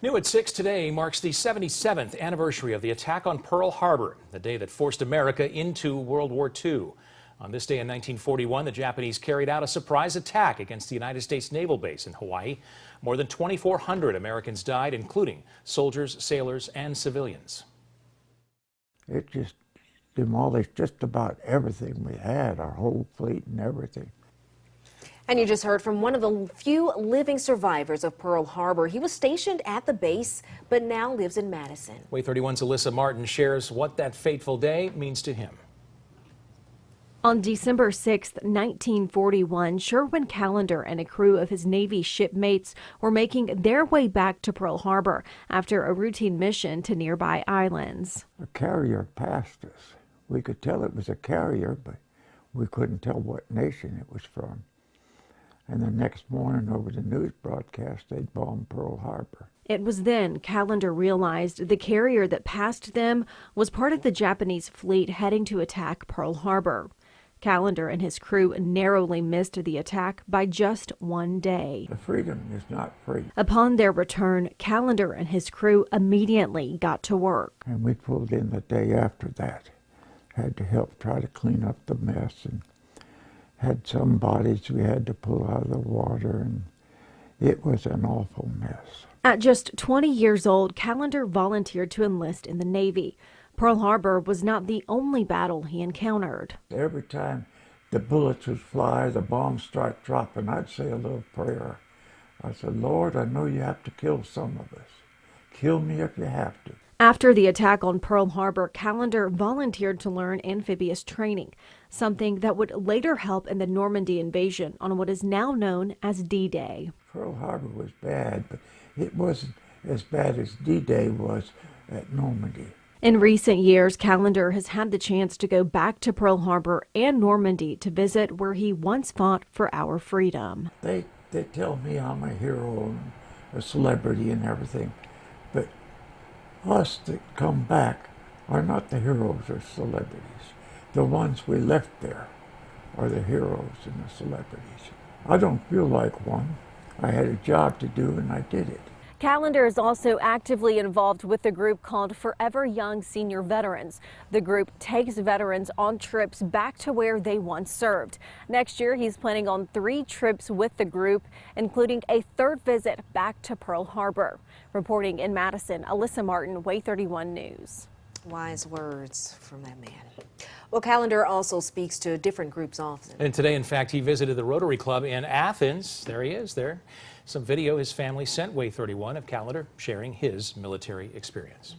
New at 6 today marks the 77th anniversary of the attack on Pearl Harbor, the day that forced America into World War II. On this day in 1941, the Japanese carried out a surprise attack against the United States Naval Base in Hawaii. More than 2,400 Americans died, including soldiers, sailors, and civilians. It just demolished just about everything we had, our whole fleet and everything. And you just heard from one of the few living survivors of Pearl Harbor. He was stationed at the base, but now lives in Madison. WAAY 31's Alyssa Martin shares what that fateful day means to him. On December 6, 1941, Sherwin Callander and a crew of his Navy shipmates were making their way back to Pearl Harbor after a routine mission to nearby islands. A carrier passed us. We could tell it was a carrier, but we couldn't tell what nation it was from. And the next morning over the news broadcast, they'd bombed Pearl Harbor. It was then Callander realized the carrier that passed them was part of the Japanese fleet heading to attack Pearl Harbor. Callander and his crew narrowly missed the attack by just one day. The freedom is not free. Upon their return, Callander and his crew immediately got to work. And we pulled in the day after that. Had to help try to clean up the mess, and had some bodies we had to pull out of the water, and it was an awful mess. At just 20 years old, Callander volunteered to enlist in the Navy. Pearl Harbor was not the only battle he encountered. Every time the bullets would fly, the bombs start dropping, I'd say a little prayer. I said, Lord, I know you have to kill some of us. Kill me if you have to. After the attack on Pearl Harbor, Callander volunteered to learn amphibious training, something that would later help in the Normandy invasion on what is now known as D-Day. Pearl Harbor was bad, but it wasn't as bad as D-Day was at Normandy. In recent years, Callander has had the chance to go back to Pearl Harbor and Normandy to visit where he once fought for our freedom. They tell me I'm a hero and a celebrity and everything, but us that come back are not the heroes or celebrities. The ones we left there are the heroes and the celebrities. I don't feel like one. I had a job to do and I did it. Callander is also actively involved with the group called Forever Young Senior Veterans. The group takes veterans on trips back to where they once served. Next year, he's planning on 3 trips with the group, including a 3rd visit back to Pearl Harbor. Reporting in Madison, Alyssa Martin, WAAY 31 News. Wise words from that man. Well, Callander also speaks to different groups often. And today, in fact, he visited the Rotary Club in Athens. There he is there. Some video his family sent WAAY 31 of Callander sharing his military experience.